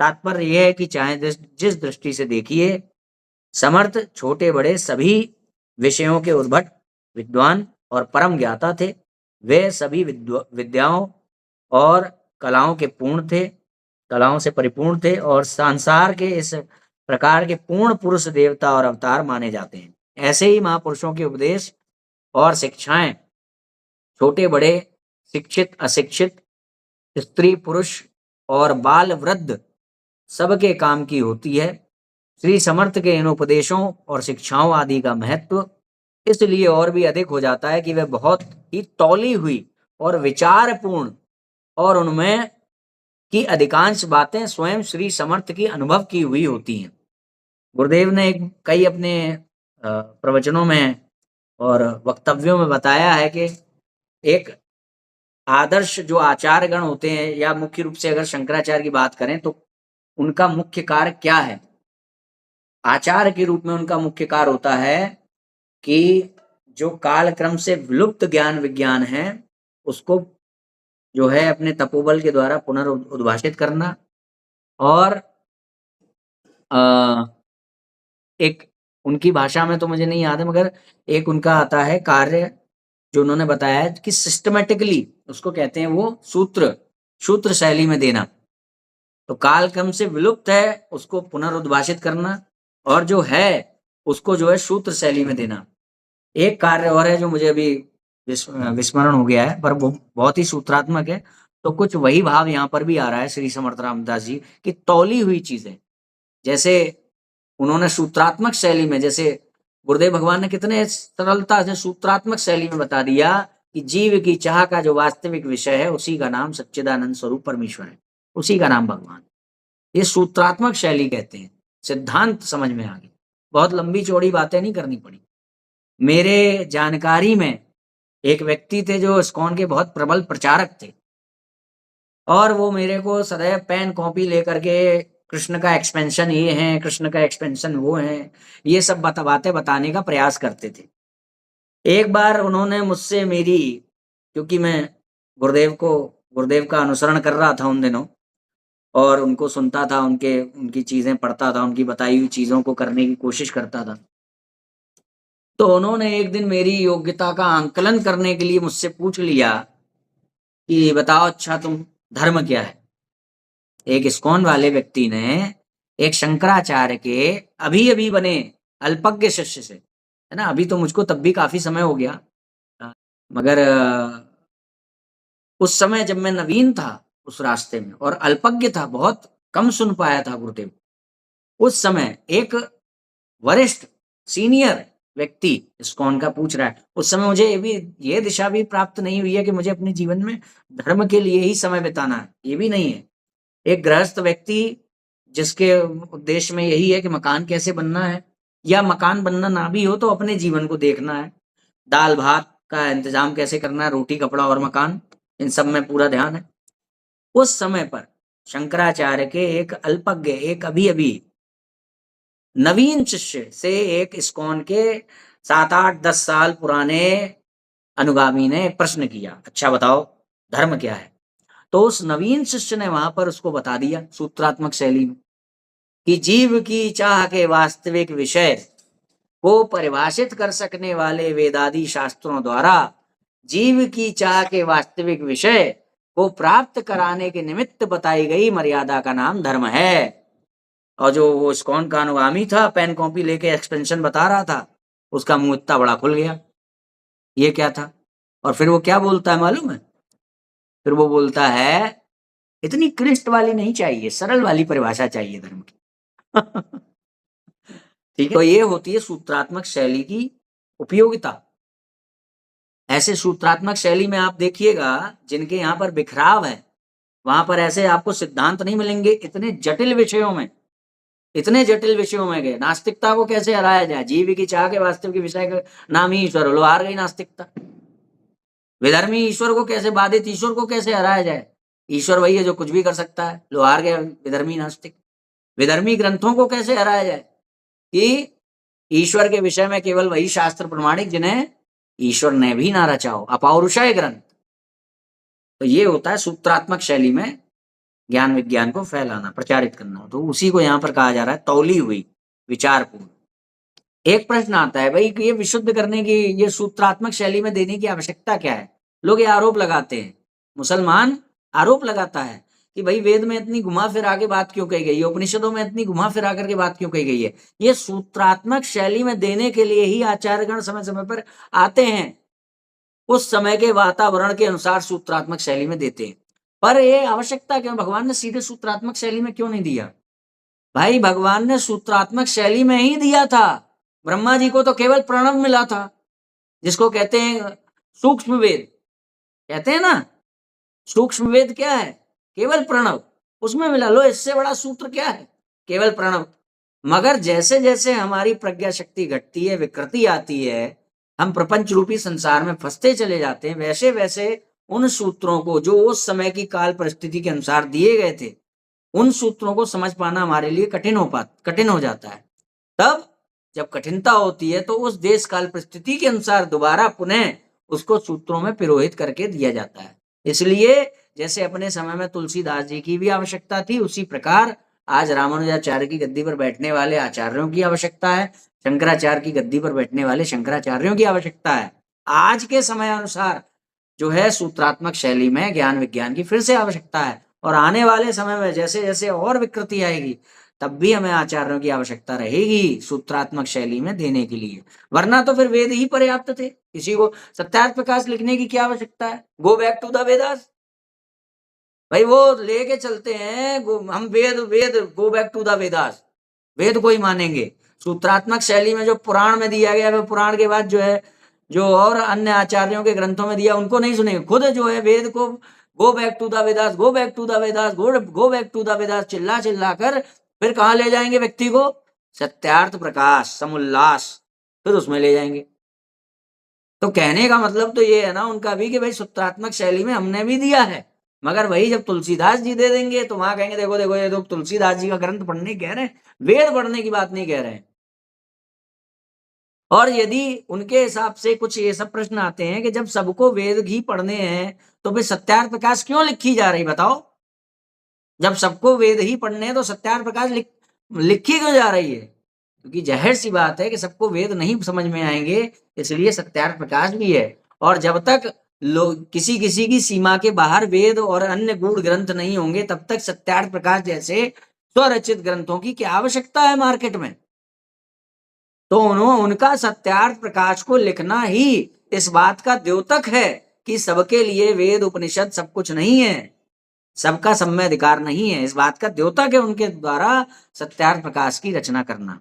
तात्पर्य यह है कि चाहे जिस दृष्टि से देखिए, समर्थ छोटे बड़े सभी विषयों के उद्भट विद्वान और परम ज्ञाता थे। वे सभी विद्याओं और कलाओं के पूर्ण थे, कलाओं से परिपूर्ण थे और संसार के इस प्रकार के पूर्ण पुरुष देवता और अवतार माने जाते हैं। ऐसे ही महापुरुषों के उपदेश और शिक्षाएं छोटे बड़े, शिक्षित अशिक्षित, स्त्री पुरुष और बाल वृद्ध सबके काम की होती है। श्री समर्थ के इन उपदेशों और शिक्षाओं आदि का महत्व इसलिए और भी अधिक हो जाता है कि वे बहुत ही तौली हुई और विचारपूर्ण, और उनमें की अधिकांश बातें स्वयं श्री समर्थ की अनुभव की हुई होती हैं। गुरुदेव ने कई अपने प्रवचनों में और वक्तव्यों में बताया है कि एक आदर्श जो आचार्य गण होते हैं, या मुख्य रूप से अगर शंकराचार्य की बात करें तो उनका मुख्य कार्य क्या है। आचार्य के रूप में उनका मुख्य कार्य होता है कि जो कालक्रम से विलुप्त ज्ञान विज्ञान है उसको जो है अपने तपोबल के द्वारा पुनर्उद्भाषित करना, और एक उनकी भाषा में तो मुझे नहीं याद है, मगर एक उनका आता है कार्य जो उन्होंने बताया है कि सिस्टमेटिकली उसको कहते हैं वो सूत्र शैली में देना। तो कालक्रम से विलुप्त है उसको पुनर्उद्भाषित करना, और जो है उसको जो है सूत्र शैली में देना। एक कार्य और है जो मुझे अभी विस्मरण हो गया है, पर वो बहुत ही सूत्रात्मक है। तो कुछ वही भाव यहाँ पर भी आ रहा है श्री समर्थ रामदास जी की तौली हुई चीजें, जैसे उन्होंने सूत्रात्मक शैली में, जैसे गुरुदेव भगवान ने कितने सरलता से सूत्रात्मक शैली में बता दिया कि जीव की चाह का जो वास्तविक विषय है उसी का नाम सच्चिदानंद स्वरूप परमेश्वर है, उसी का नाम भगवान। ये सूत्रात्मक शैली कहते हैं। सिद्धांत समझ में आ गई, बहुत लंबी चौड़ी बातें नहीं करनी पड़ी। मेरे जानकारी में एक व्यक्ति थे जो इस्कॉन के बहुत प्रबल प्रचारक थे, और वो मेरे को सदैव पेन कॉपी लेकर के कृष्ण का एक्सपेंशन ये है, कृष्ण का एक्सपेंशन वो है, ये सब बातें बताने का प्रयास करते थे। एक बार उन्होंने मुझसे मेरी, क्योंकि मैं गुरुदेव का अनुसरण कर रहा था उन दिनों, और उनको सुनता था, उनकी चीजें पढ़ता था, उनकी बताई हुई चीजों को करने की कोशिश करता था। तो उन्होंने एक दिन मेरी योग्यता का आंकलन करने के लिए मुझसे पूछ लिया कि बताओ अच्छा तुम धर्म क्या है। एक इस्कॉन वाले व्यक्ति ने एक शंकराचार्य के अभी अभी बने अल्पज्ञ शिष्य से, है ना, अभी तो मुझको तब भी काफी समय हो गया, मगर उस समय जब मैं नवीन था उस रास्ते में और अल्पज्ञ था, बहुत कम सुन पाया था गुरुदेव, उस समय एक वरिष्ठ सीनियर व्यक्ति इस्कॉन का पूछ रहा है। उस समय मुझे ये दिशा भी प्राप्त नहीं हुई है कि मुझे अपने जीवन में धर्म के लिए ही समय बिताना है, ये भी नहीं है। एक गृहस्थ व्यक्ति जिसके उद्देश्य में यही है कि मकान कैसे बनना है, या मकान बनना ना भी हो तो अपने जीवन को देखना है, दाल भात का इंतजाम कैसे करना है, रोटी कपड़ा और मकान, इन सब में पूरा ध्यान है। उस समय पर शंकराचार्य के एक अल्पज्ञ, एक अभी अभी नवीन शिष्य से एक इस्कॉन के 7-8-10 साल पुराने अनुगामी ने प्रश्न किया, अच्छा बताओ धर्म क्या है। तो उस नवीन शिष्य ने वहां पर उसको बता दिया सूत्रात्मक शैली में कि जीव की चाह के वास्तविक विषय को परिभाषित कर सकने वाले वेदादि शास्त्रों द्वारा जीव की चाह के वास्तविक विषय को प्राप्त कराने के निमित्त बताई गई मर्यादा का नाम धर्म है। और जो वो इस्कॉन का अनुगामी था, पेन कॉपी लेके एक्सपेंशन बता रहा था, उसका मुंह इतना बड़ा खुल गया, ये क्या था। और फिर वो क्या बोलता है मालूम है, फिर वो बोलता है इतनी क्लिष्ट वाली नहीं चाहिए, सरल वाली परिभाषा चाहिए धर्म की। ठीक है, तो ये होती है सूत्रात्मक शैली की उपयोगिता। ऐसे सूत्रात्मक शैली में आप देखिएगा जिनके यहाँ पर बिखराव है, वहां पर ऐसे आपको सिद्धांत नहीं मिलेंगे। इतने जटिल विषयों में गए, नास्तिकता को कैसे हराया जाए, जीव की चाह के वास्तविक विषय का नाम ही ईश्वर, लो हार गई नास्तिकता। विधर्मी ईश्वर को कैसे, बाधित ईश्वर को कैसे हराया जाए, ईश्वर वही है जो कुछ भी कर सकता है, लो हार गया विधर्मी नास्तिक। विधर्मी ग्रंथों को कैसे हराया जाए कि ईश्वर के विषय में केवल वही शास्त्र प्रमाणिक जिन्हें ईश्वर ने भी ना रचा हो, अपौरुषेय ग्रंथ। तो ये होता है सूत्रात्मक शैली में ज्ञान विज्ञान को फैलाना, प्रचारित करना। तो उसी को यहाँ पर कहा जा रहा है तौली हुई, विचारपूर्ण। एक प्रश्न आता है भाई कि ये विशुद्ध करने की, ये सूत्रात्मक शैली में देने की आवश्यकता क्या है? लोग ये आरोप लगाते हैं, मुसलमान आरोप लगाता है कि भाई वेद में इतनी घुमा फिरा के बात क्यों कही गई है, उपनिषदों में इतनी घुमा फिरा करके बात क्यों कही गई है? ये सूत्रात्मक शैली में देने के लिए ही आचार्यगण समय समय पर आते हैं, उस समय के वातावरण के अनुसार सूत्रात्मक शैली में देते हैं। पर ये आवश्यकता क्यों? भगवान ने सीधे सूत्रात्मक शैली में क्यों नहीं दिया? भाई भगवान ने सूत्रात्मक शैली में ही दिया था। ब्रह्मा जी को तो केवल प्रणव मिला था, जिसको कहते हैं सूक्ष्म वेद, कहते हैं ना सूक्ष्म वेद क्या है? केवल प्रणव, उसमें मिला। लो इससे बड़ा सूत्र क्या है? केवल प्रणव। मगर जैसे जैसे हमारी प्रज्ञा शक्ति घटती है, विकृति आती है, हम प्रपंच रूपी संसार में फंसते चले जाते हैं, वैसे वैसे उन सूत्रों को जो उस समय की काल परिस्थिति के अनुसार दिए गए थे, उन सूत्रों को समझ पाना हमारे लिए कठिन हो जाता है। तब जब कठिनता होती है तो उस देश काल परिस्थिति के अनुसार दोबारा पुनः उसको सूत्रों में पिरोहित करके दिया जाता है। इसलिए जैसे अपने समय में तुलसीदास जी की भी आवश्यकता थी, उसी प्रकार आज रामानुजाचार्य की गद्दी पर बैठने वाले आचार्यों की आवश्यकता है, शंकराचार्य की गद्दी पर बैठने वाले शंकराचार्यों की आवश्यकता है। आज के समय अनुसार जो है सूत्रात्मक शैली में ज्ञान विज्ञान की फिर से आवश्यकता है, और आने वाले समय में जैसे जैसे और विकृति आएगी तब भी हमें आचार्यों की आवश्यकता रहेगी सूत्रात्मक शैली में देने के लिए। वरना तो फिर वेद ही पर्याप्त थे, किसी को सत्यार्थ प्रकाश लिखने की क्या आवश्यकता है? Go back to the Vedas. भाई वो लेके चलते हैं, हम वेद वेद go back to the Vedas, वेद को ही मानेंगे। सूत्रात्मक शैली में जो पुराण में दिया गया है, पुराण के बाद जो है जो और अन्य आचार्यों के ग्रंथों में दिया, उनको नहीं सुनेंगे। खुद जो है वेद को go back to the Vedas, go back to the Vedas, go back to the Vedas चिल्ला चिल्ला कर फिर कहाँ ले जाएंगे व्यक्ति को? सत्यार्थ प्रकाश, समुल्लास, फिर उसमें ले जाएंगे। तो कहने का मतलब तो ये है ना उनका भी कि भाई सूत्रात्मक शैली में हमने भी दिया है, मगर वही जब तुलसीदास जी दे देंगे तो वहां कहेंगे देखो देखो ये तो तुलसीदास जी का ग्रंथ पढ़ने कह रहे हैं, वेद पढ़ने की बात नहीं कह रहे हैं। और यदि उनके हिसाब से कुछ ये सब प्रश्न आते हैं कि जब सबको वेद ही पढ़ने हैं तो फिर सत्यार्थ प्रकाश क्यों लिखी जा रही, बताओ? जब सबको वेद ही पढ़ने हैं तो सत्यार्थ प्रकाश लिखी क्यों जा रही है? क्योंकि जाहिर सी बात है कि सबको वेद नहीं समझ में आएंगे, इसलिए सत्यार्थ प्रकाश भी है। और जब तक लोग किसी किसी की सीमा के बाहर वेद और अन्य गूढ़ ग्रंथ नहीं होंगे, तब तक सत्यार्थ प्रकाश जैसे स्वरचित ग्रंथों की क्या आवश्यकता है मार्केट में? तो उनका सत्यार्थ प्रकाश को लिखना ही इस बात का द्योतक है कि सबके लिए वेद उपनिषद सब कुछ नहीं है, सबका सम्य अधिकार नहीं है। इस बात का द्योतक है उनके द्वारा सत्यार्थ प्रकाश की रचना करना।